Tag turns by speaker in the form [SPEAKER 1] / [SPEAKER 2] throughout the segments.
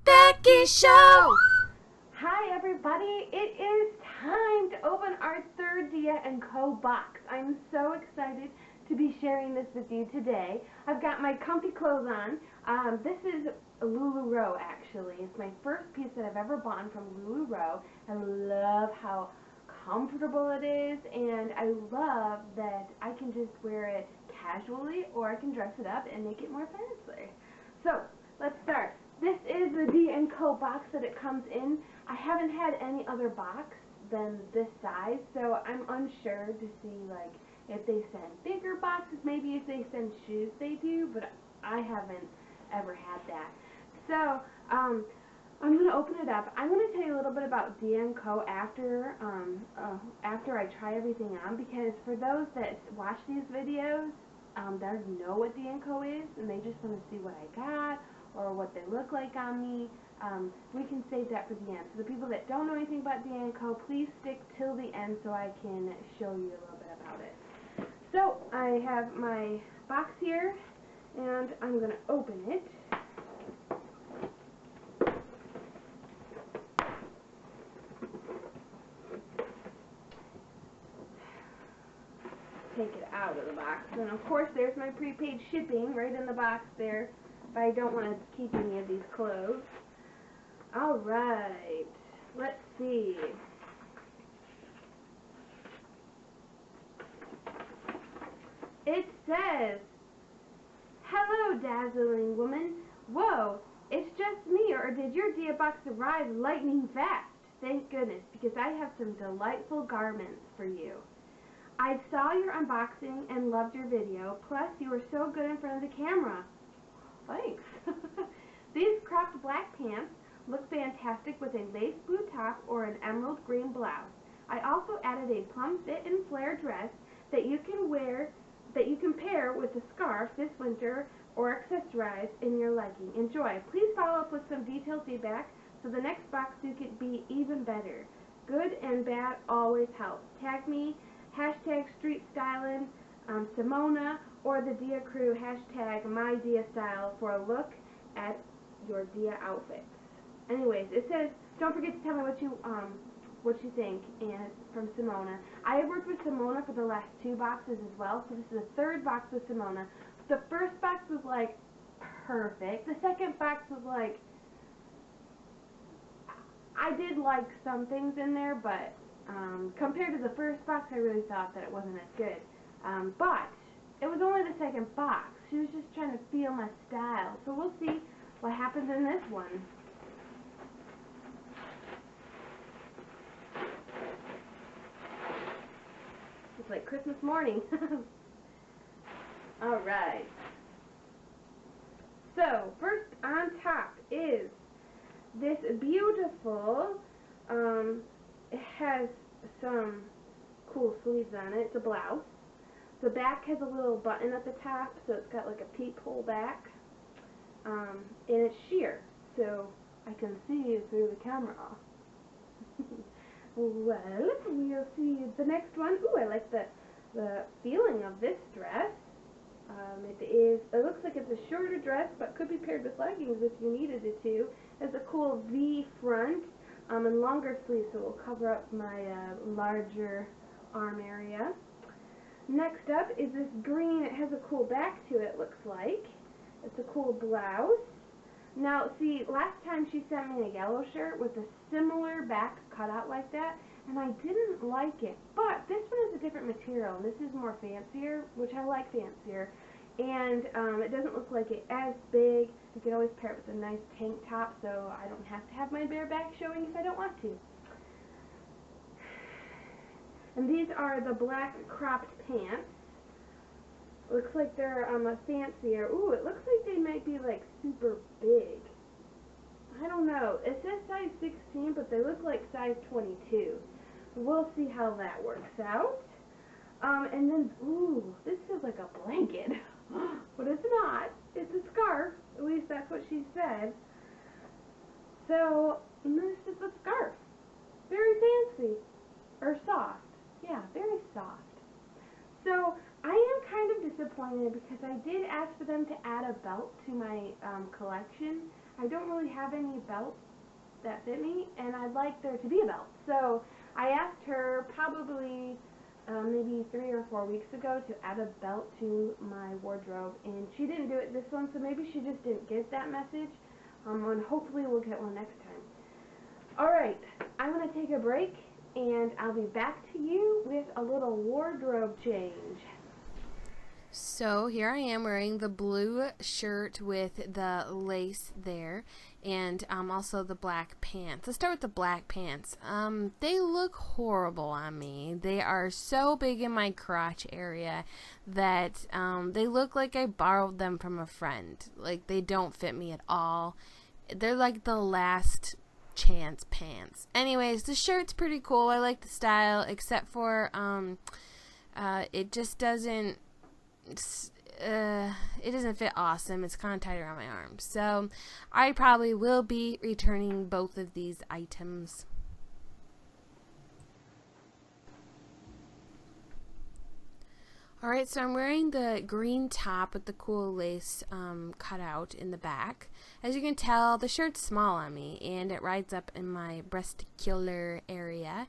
[SPEAKER 1] Becky Show!
[SPEAKER 2] Hi everybody, it is time to open our third Dia & Co. box. I'm so excited to be sharing this with you today. I've got my comfy clothes on. This is LuLaRoe actually. It's my first piece that I've ever bought from LuLaRoe. I love how comfortable it is, and I love that I can just wear it casually or I can dress it up and make it more fancy. So, let's start. This is the Dia & Co. box that it comes in. I haven't had any other box than this size, so I'm unsure to see like if they send bigger boxes, maybe if they send shoes they do, but I haven't ever had that. So, I'm going to open it up. I'm going to tell you a little bit about Dia & Co. after I try everything on, because for those that watch these videos, that know what Dia & Co. is, and they just want to see what I got, or what they look like on me, we can save that for the end. So the people that don't know anything about Dia & Co., please stick till the end so I can show you a little bit about it. So I have my box here, and I'm going to open it. Take it out of the box. And of course there's my prepaid shipping right in the box there, if I don't want to keep any of these clothes. Alright, let's see. It says, "Hello, dazzling woman. Whoa, it's just me, or did your Dia box arrive lightning fast? Thank goodness, because I have some delightful garments for you. I saw your unboxing and loved your video, plus you were so good in front of the camera." Thanks. "These cropped black pants look fantastic with a lace blue top or an emerald green blouse. I also added a plum fit and flare dress that you can pair with a scarf this winter or accessorize in your liking. Enjoy. Please follow up with some detailed feedback so the next box you could be even better. Good and bad always helps. Tag me, #StreetStylin', Simona, or the Dia Crew, #MyDiaStyle for a look at your Dia outfits." Anyways, it says, don't forget to tell me what you think, and it's from Simona. I have worked with Simona for the last 2 boxes as well, so this is the 3rd box with Simona. The first box was like perfect. The second box was like, I did like some things in there, but compared to the first box, I really thought that it wasn't as good. But it was only the second box. She was just trying to feel my style. So we'll see what happens in this one. It's like Christmas morning. Alright. So, first on top is this beautiful, it has some cool sleeves on it. It's a blouse. The back has a little button at the top, so it's got like a peephole back. And it's sheer, so I can see you through the camera. Well, we'll see the next one. Ooh, I like the feeling of this dress. It looks like it's a shorter dress, but could be paired with leggings if you needed it to. It's a cool V front and longer sleeves, so it will cover up my larger arm area. Next up is this green. It has a cool back to it, looks like. It's a cool blouse. Now, see, last time she sent me a yellow shirt with a similar back cutout like that, and I didn't like it. But this one is a different material, and this is more fancier, which I like fancier. And it doesn't look like it as big. You can always pair it with a nice tank top, so I don't have to have my bare back showing if I don't want to. And these are the black cropped pants. Looks like they're a fancier. Ooh, it looks like they might be like super big. I don't know. It says size 16, but they look like size 22. We'll see how that works out. And then, ooh, this feels like a blanket. But it's not. It's a scarf. At least that's what she said. So, this is a scarf. Very fancy. Or soft. Yeah, very soft. So, I am kind of disappointed because I did ask for them to add a belt to my collection. I don't really have any belts that fit me, and I'd like there to be a belt. So I asked her probably maybe 3 or 4 weeks ago to add a belt to my wardrobe, and she didn't do it this one, so maybe she just didn't get that message, and hopefully we'll get one next time. Alright, I'm going to take a break, and I'll be back to you with a little wardrobe change.
[SPEAKER 1] So here I am wearing the blue shirt with the lace there, and also the black pants. Let's start with the black pants. They look horrible on me. They are so big in my crotch area that they look like I borrowed them from a friend. Like, they don't fit me at all. They're like the last chance pants. Anyways, the shirt's pretty cool. I like the style, except for it just doesn't it doesn't fit awesome. It's kind of tight around my arms. So I probably will be returning both of these items. Alright, so I'm wearing the green top with the cool lace cutout in the back. As you can tell, the shirt's small on me, and it rides up in my breasticular area,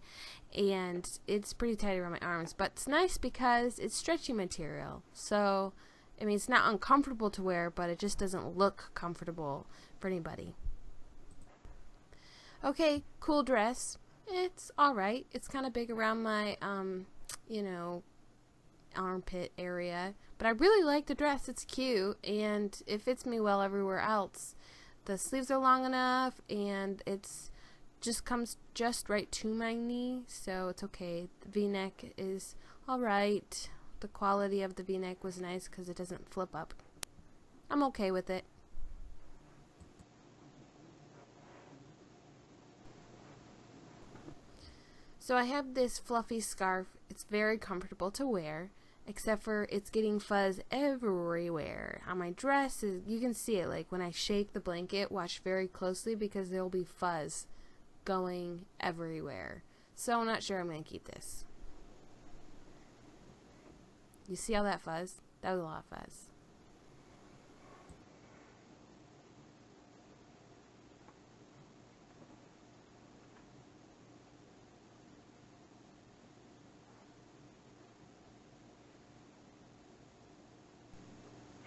[SPEAKER 1] and it's pretty tight around my arms, but it's nice because it's stretchy material. So, I mean, it's not uncomfortable to wear, but it just doesn't look comfortable for anybody. Okay, cool dress. It's alright. It's kind of big around my, you know, armpit area, but I really like the dress. It's cute, and it fits me well everywhere else. The sleeves are long enough, and it's just comes just right to my knee, so it's okay. The v-neck is alright. The quality of the v-neck was nice because it doesn't flip up. I'm okay with it. So I have this fluffy scarf. It's very comfortable to wear, except for it's getting fuzz everywhere. On my dress, you can see it, like when I shake the blanket, watch very closely because there will be fuzz going everywhere. So I'm not sure I'm going to keep this. You see all that fuzz? That was a lot of fuzz.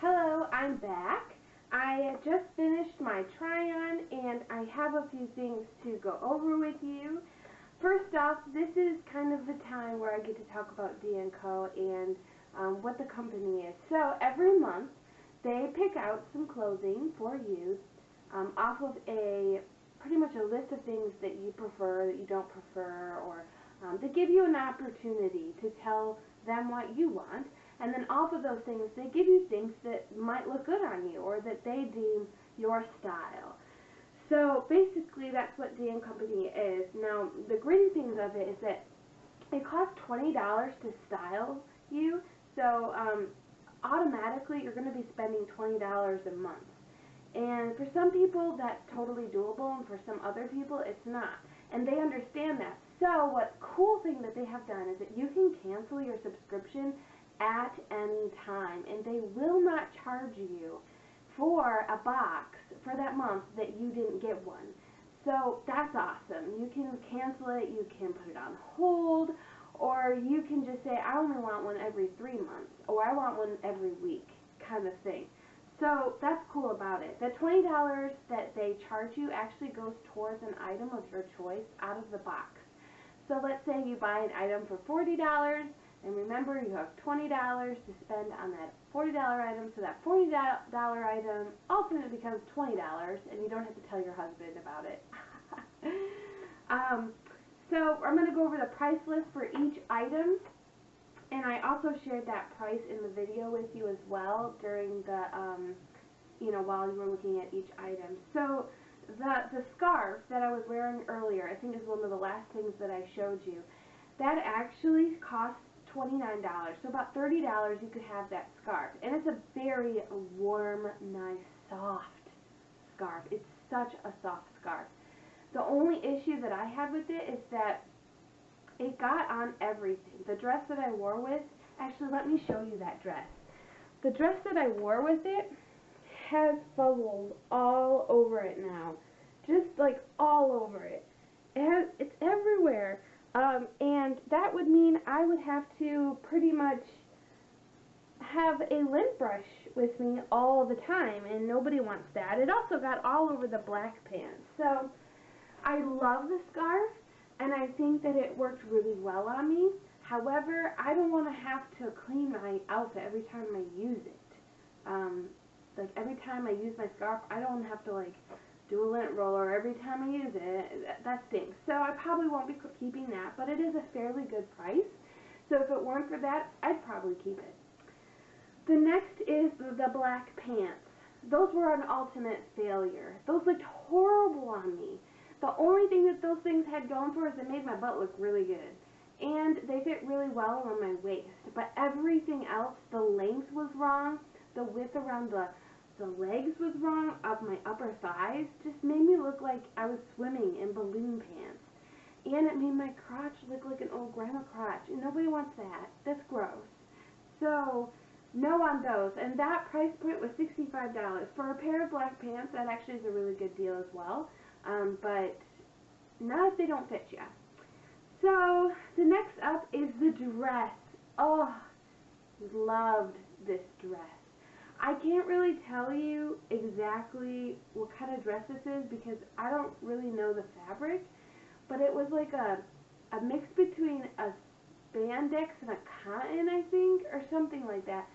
[SPEAKER 2] Hello, I'm back. I just finished my try-on, and I have a few things to go over with you. First off, this is kind of the time where I get to talk about D&Co and what the company is. So every month, they pick out some clothing for you off of pretty much a list of things that you prefer, that you don't prefer, or they give you an opportunity to tell them what you want. And then off of those things, they give you things that might look good on you or that they deem your style. So basically, that's what D & Company is. Now, the great things of it is that it costs $20 to style you. So automatically, you're going to be spending $20 a month. And for some people, that's totally doable, and for some other people, it's not. And they understand that. So what cool thing that they have done is that you can cancel your subscription at any time, and they will not charge you for a box for that month that you didn't get one. So that's awesome. You can cancel it, you can put it on hold, or you can just say, I only want one every 3 months, or I want one every week, kind of thing. So that's cool about it. The $20 that they charge you actually goes towards an item of your choice out of the box. So let's say you buy an item for $40, and remember, you have $20 to spend on that $40 item, so that $40 item ultimately becomes $20, and you don't have to tell your husband about it. So I'm going to go over the price list for each item, and I also shared that price in the video with you as well during the, while you were looking at each item. So the scarf that I was wearing earlier, I think is one of the last things that I showed you, that actually costs $29. So about $30 you could have that scarf. And it's a very warm, nice, soft scarf. It's such a soft scarf. The only issue that I had with it is that it got on everything. The dress that I wore with, actually let me show you that dress. The dress that I wore with it has bubbles all over it now. Just like all over it. It's everywhere. And that would mean I would have to pretty much have a lint brush with me all the time, and nobody wants that. It also got all over the black pants. So I love the scarf, and I think that it worked really well on me. However, I don't want to have to clean my outfit every time I use it. Like every time I use my scarf, I don't have to like do a lint roller every time I use it. That stinks. So I probably won't be keeping that, but it is a fairly good price. So if it weren't for that, I'd probably keep it. The next is the black pants. Those were an ultimate failure. Those looked horrible on me. The only thing that those things had going for us, it made my butt look really good. And they fit really well around my waist. But everything else, the length was wrong, the width around the legs was wrong, of my upper thighs, just made me look like I was swimming in balloon pants. And it made my crotch look like an old grandma crotch. And nobody wants that. That's gross. So, no on those. And that price point was $65. For a pair of black pants, that actually is a really good deal as well. But not if they don't fit you. So, the next up is the dress. Oh, loved this dress. I can't really tell you exactly what kind of dress this is because I don't really know the fabric, but it was like a mix between a spandex and a cotton, I think, or something like that.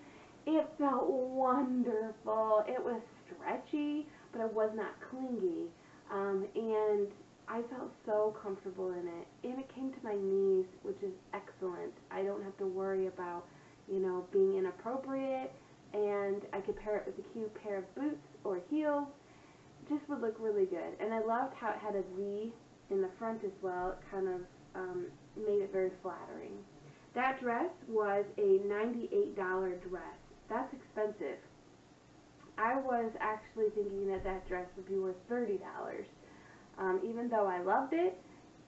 [SPEAKER 2] It felt wonderful. It was stretchy, but it was not clingy, and I felt so comfortable in it, and it came to my knees, which is excellent. I don't have to worry about, being inappropriate, and I could pair it with a cute pair of boots or heels. It just would look really good, and I loved how it had a V in the front as well. It kind of made it very flattering. That dress was a $98 dress. That's expensive. I was actually thinking that dress would be worth $30. Even though I loved it,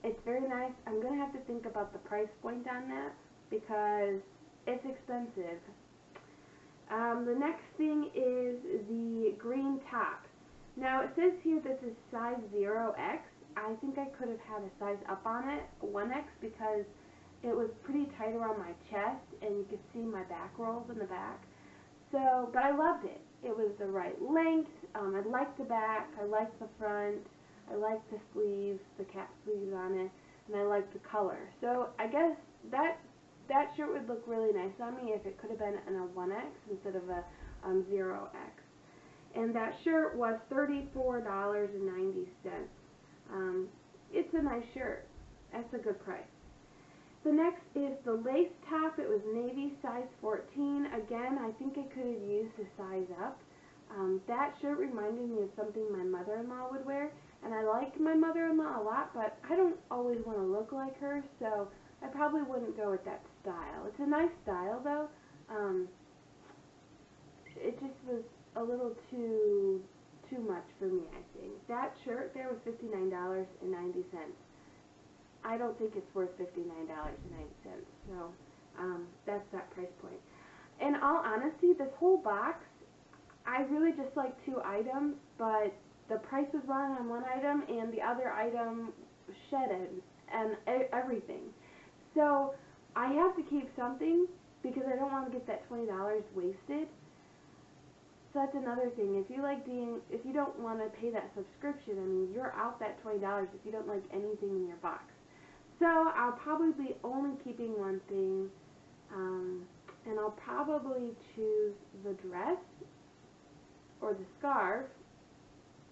[SPEAKER 2] it's very nice. I'm going to have to think about the price point on that because it's expensive. The next thing is the green top. Now it says here this is size 0X. I think I could have had a size up on it, 1X, because it was pretty tight around my chest and you could see my back rolls in the back. So, but I loved it. It was the right length. I liked the back. I liked the front. I liked the sleeves, the cap sleeves on it, and I liked the color. So I guess that shirt would look really nice on me if it could have been in a 1X instead of a 0X. And that shirt was $34.90. It's a nice shirt. That's a good price. The next is the lace top. It was navy, size 14. Again, I think I could have used a size up. That shirt reminded me of something my mother-in-law would wear, and I like my mother-in-law a lot, but I don't always want to look like her, so I probably wouldn't go with that style. It's a nice style, though. It just was a little too much for me, I think. That shirt there was $59.90. I don't think it's worth $59.90, so that's that price point. In all honesty, this whole box, I really just like 2 items, but the price was wrong on one item, and the other item shedded, and everything. So I have to keep something, because I don't want to get that $20 wasted. So that's another thing. If you don't want to pay that subscription, I mean, you're out that $20 if you don't like anything in your box. So I'll probably be only keeping one thing, and I'll probably choose the dress or the scarf.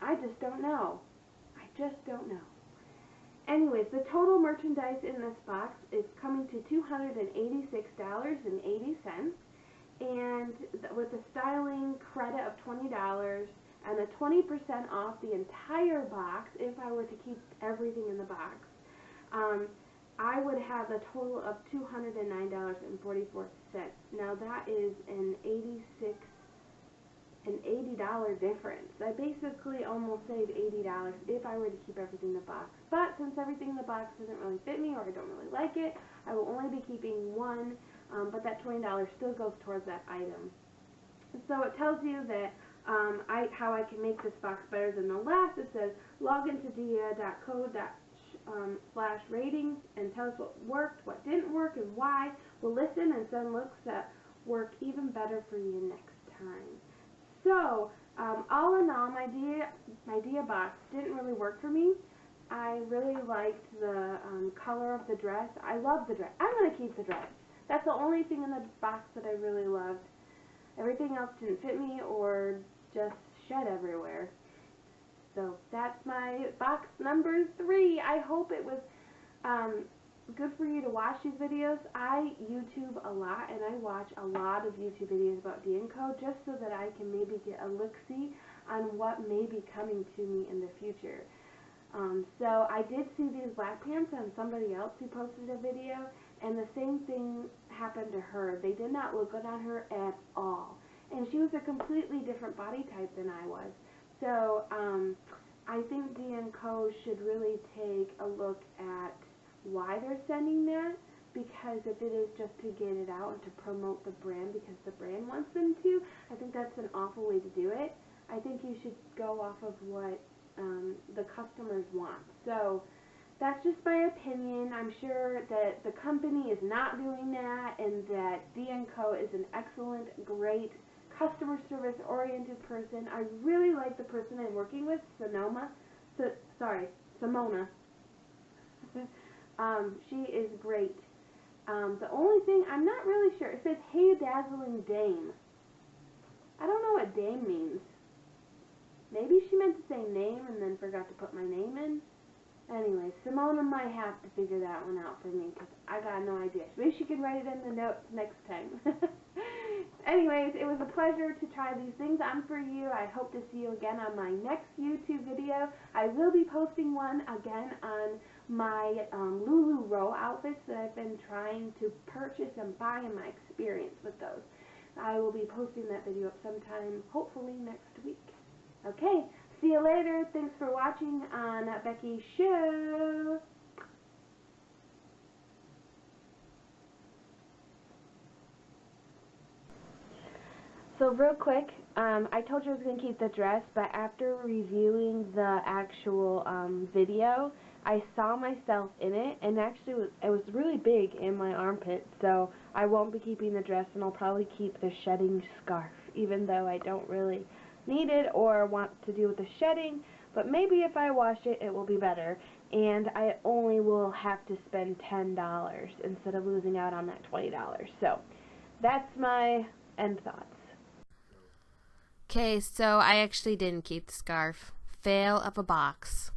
[SPEAKER 2] I just don't know. Anyways, the total merchandise in this box is coming to $286.80, and with a styling credit of $20 and a 20% off the entire box if I were to keep everything in the box, I would have a total of $209.44. Now that is an $80 difference. I basically almost saved $80 if I were to keep everything in the box. But since everything in the box doesn't really fit me or I don't really like it, I will only be keeping one, but that $20 still goes towards that item. So it tells you that how I can make this box better than the last. It says log into dia.co/ratings and tell us what worked, what didn't work, and why. We'll listen and send looks that work even better for you next time. So all in all, my Dia box didn't really work for me. I really liked the color of the dress. I love the dress. I'm going to keep the dress. That's the only thing in the box that I really loved. Everything else didn't fit me or just shed everywhere. So that's my box number 3. I hope it was good for you to watch these videos. I YouTube a lot, and I watch a lot of YouTube videos about D&Co just so that I can maybe get a look-see on what may be coming to me in the future. So I did see these black pants on somebody else who posted a video, and the same thing happened to her. They did not look good on her at all. And she was a completely different body type than I was. So I think D&Co should really take a look at why they're sending that, because if it is just to get it out and to promote the brand because the brand wants them to, I think that's an awful way to do it. I think you should go off of what the customers want. So that's just my opinion. I'm sure that the company is not doing that, and that D&Co is an excellent, great, customer service oriented person. I really like the person I'm working with, Simona. She is great. The only thing, I'm not really sure, it says, "Hey Dazzling Dame." I don't know what dame means. Maybe she meant to say name and then forgot to put my name in. Anyway, Simona might have to figure that one out for me because I got no idea. Maybe she can write it in the notes next time. Anyways, it was a pleasure to try these things on for you. I hope to see you again on my next YouTube video. I will be posting one again on my LuLaRoe outfits that I've been trying to purchase and buy, and my experience with those. I will be posting that video up sometime, hopefully next week. Okay, see you later. Thanks for watching on Becky's show. So real quick, I told you I was going to keep the dress, but after reviewing the actual video, I saw myself in it, and actually it was really big in my armpit, so I won't be keeping the dress, and I'll probably keep the shedding scarf, even though I don't really need it or want to deal with the shedding, but maybe if I wash it, it will be better, and I only will have to spend $10 instead of losing out on that $20. So that's my end thoughts.
[SPEAKER 1] Okay, so I actually didn't keep the scarf. Fail of a box.